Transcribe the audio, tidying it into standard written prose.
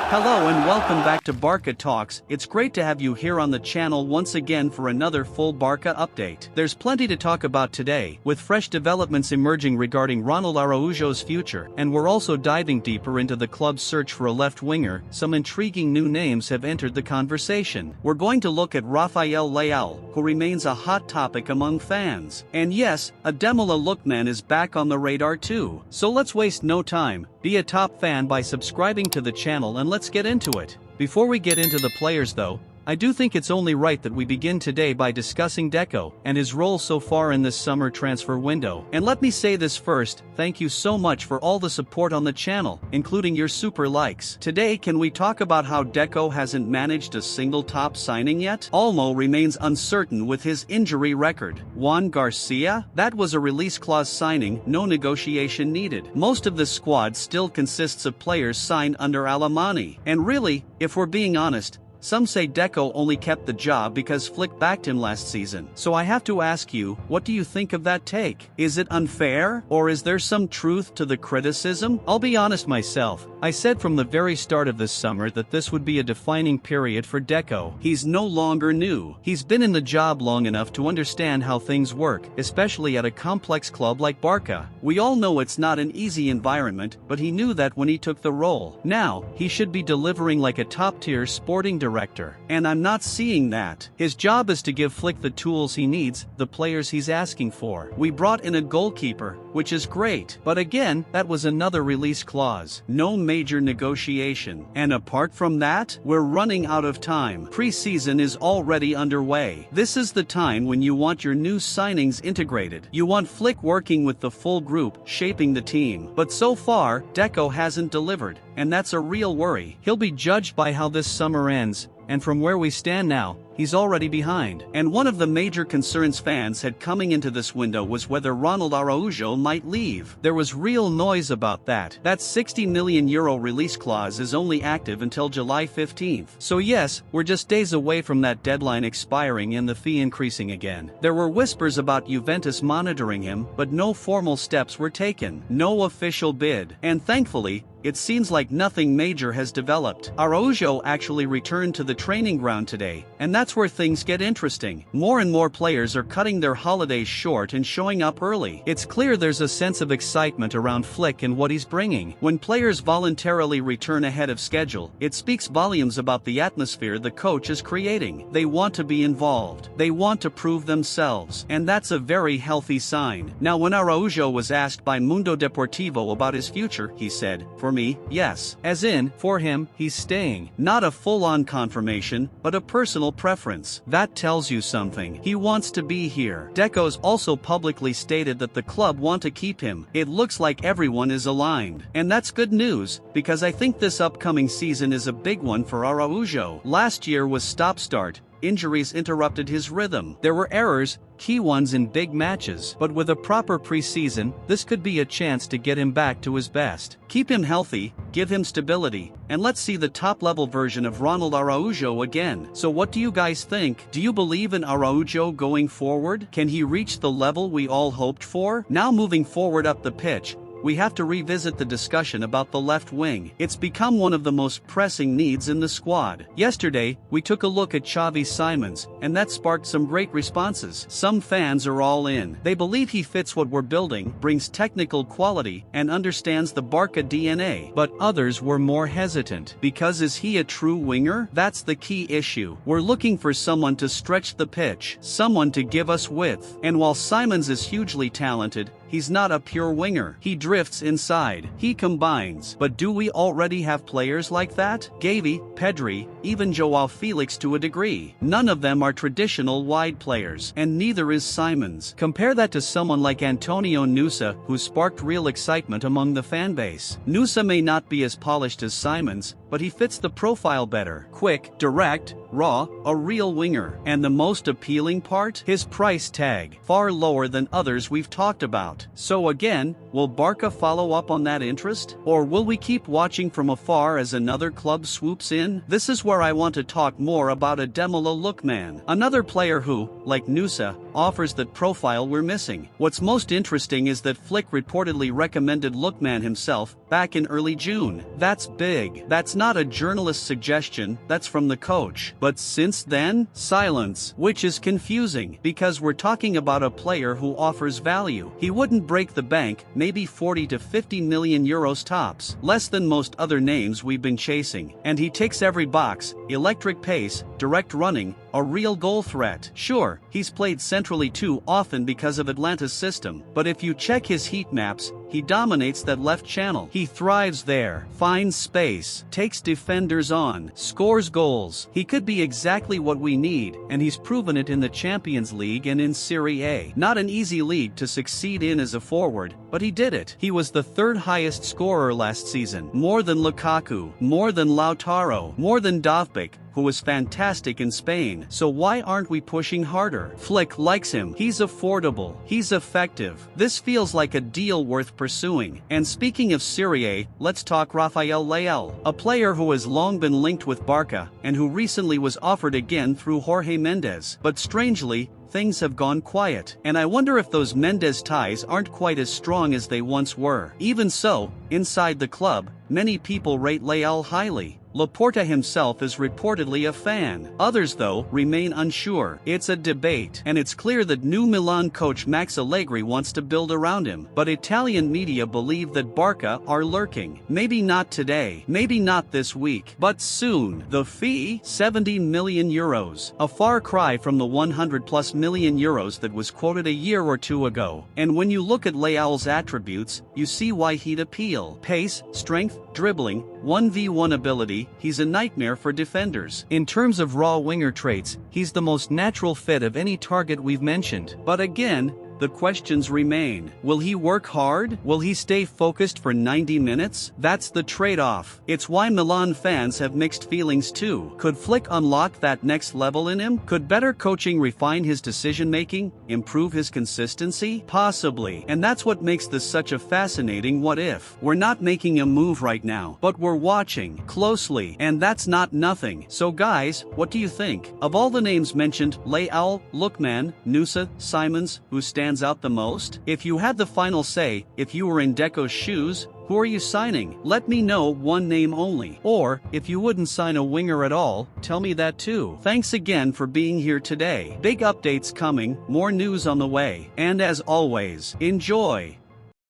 Hello and welcome back to Barca Talks. It's great to have you here on the channel once again for another full Barca update. There's plenty to talk about today, with fresh developments emerging regarding Ronald Araujo'S future, and we're also diving deeper into the club's search for a left winger. Some intriguing new names have entered the conversation. We're going to look at Rafael Leao, who remains a hot topic among fans. And yes, Ademola Lookman is back on the radar too. So let's waste no time. Be a top fan by subscribing to the channel and let's get into it. Before we get into the players though, I do think it's only right that we begin today by discussing Deco and his role so far in this summer transfer window. And let me say this first, thank you so much for all the support on the channel, including your super likes. Today can we talk about how Deco hasn't managed a single top signing yet? Olmo remains uncertain with his injury record. Juan Garcia? That was a release clause signing, no negotiation needed. Most of the squad still consists of players signed under Alemany. And really, if we're being honest, some say Deco only kept the job because Flick backed him last season. So I have to ask you, what do you think of that take? Is it unfair, or is there some truth to the criticism? I'll be honest myself, I said from the very start of this summer that this would be a defining period for Deco. He's no longer new. He's been in the job long enough to understand how things work, especially at a complex club like Barca. We all know it's not an easy environment, but he knew that when he took the role. Now, he should be delivering like a top-tier sporting director, and I'm not seeing that. His job is to give Flick the tools he needs, the players he's asking for. We brought in a goalkeeper, which is great, but again, that was another release clause. No major negotiation. And apart from that, we're running out of time. Pre-season is already underway. This is the time when you want your new signings integrated. You want Flick working with the full group, shaping the team. But so far, Deco hasn't delivered, and that's a real worry. He'll be judged by how this summer ends, and from where we stand now, he's already behind. And one of the major concerns fans had coming into this window was whether Ronald Araujo might leave. There was real noise about that. That €60 million release clause is only active until July 15th. So yes, we're just days away from that deadline expiring and the fee increasing again. There were whispers about Juventus monitoring him, but no formal steps were taken. No official bid. And thankfully, it seems like nothing major has developed. Araujo actually returned to the training ground today, and that's where things get interesting. More and more players are cutting their holidays short and showing up early. It's clear there's a sense of excitement around Flick and what he's bringing. When players voluntarily return ahead of schedule, it speaks volumes about the atmosphere the coach is creating. They want to be involved. They want to prove themselves, and that's a very healthy sign. Now, when Araujo was asked by Mundo Deportivo about his future, he said, "For me, yes. As in, for him, he's staying." Not a full-on confirmation, but a personal preference. That tells you something. He wants to be here. Decos also publicly stated that the club want to keep him. It looks like everyone is aligned. And that's good news, because I think this upcoming season is a big one for Araujo. Last year was stop-start. Injuries interrupted his rhythm. There were errors, key ones in big matches, but with a proper preseason, this could be a chance to get him back to his best. Keep him healthy, give him stability, and let's see the top-level version of Ronald Araujo again. So what do you guys think? Do you believe in Araujo going forward? Can he reach the level we all hoped for? Now moving forward up the pitch, we have to revisit the discussion about the left wing. It's become one of the most pressing needs in the squad. Yesterday, we took a look at Xavi Simons, and that sparked some great responses. Some fans are all in. They believe he fits what we're building, brings technical quality, and understands the Barca DNA. But others were more hesitant. Because is he a true winger? That's the key issue. We're looking for someone to stretch the pitch, someone to give us width. And while Simons is hugely talented, he's not a pure winger. He drifts inside. He combines. But do we already have players like that? Xavi, Pedri, even Joao Felix to a degree. None of them are traditional wide players, and neither is Simons. Compare that to someone like Antonio Nusa, who sparked real excitement among the fanbase. Nusa may not be as polished as Simons, but he fits the profile better. Quick, direct, raw, a real winger. And the most appealing part? His price tag. Far lower than others we've talked about. So again, will Barca follow up on that interest? Or will we keep watching from afar as another club swoops in? This is where I want to talk more about Ademola Lookman. Another player who, like Nusa, offers that profile we're missing. What's most interesting is that Flick reportedly recommended Lookman himself back in early June. That's big. That's not a journalist suggestion, that's from the coach. But since then, silence, which is confusing, because we're talking about a player who offers value. He wouldn't break the bank, maybe 40 to 50 million euros tops, less than most other names we've been chasing. And he ticks every box: electric pace, direct running, a real goal threat. Sure, he's played centrally too often because of Atlanta's system, but if you check his heat maps, he dominates that left channel. He thrives there, finds space, takes defenders on, scores goals. He could be exactly what we need, and he's proven it in the Champions League and in Serie A. Not an easy league to succeed in as a forward, but he did it. He was the third highest scorer last season, more than Lukaku, more than Lautaro, more than Dovbyk, who was fantastic in Spain. So why aren't we pushing harder? Flick likes him. He's affordable. He's effective. This feels like a deal worth pursuing. And speaking of Serie A, let's talk Rafael Leao, a player who has long been linked with Barca, and who recently was offered again through Jorge Mendes. But strangely, things have gone quiet, and I wonder if those Mendes ties aren't quite as strong as they once were. Even so, inside the club, many people rate Leao highly. Laporta himself is reportedly a fan. Others, though, remain unsure. It's a debate, and it's clear that new Milan coach Max Allegri wants to build around him. But Italian media believe that Barca are lurking. Maybe not today, maybe not this week, but soon. The fee? 70 million euros. A far cry from the 100+ million euros that was quoted a year or two ago. And when you look at Leao's attributes, you see why he'd appeal. Pace, strength, dribbling, 1v1 ability. He's a nightmare for defenders. In terms of raw winger traits, he's the most natural fit of any target we've mentioned. But again, the questions remain. Will he work hard? Will he stay focused for 90 minutes? That's the trade-off. It's why Milan fans have mixed feelings too. Could Flick unlock that next level in him? Could better coaching refine his decision-making? Improve his consistency? Possibly. And that's what makes this such a fascinating what-if. We're not making a move right now, but we're watching closely, and that's not nothing. So guys, what do you think? Of all the names mentioned, Leao, Lookman, Nusa, Simons, who stands out the most? If you had the final say, if you were in Deco's shoes, who are you signing? Let me know one name only. Or, if you wouldn't sign a winger at all, tell me that too. Thanks again for being here today. Big updates coming, more news on the way, and as always, enjoy!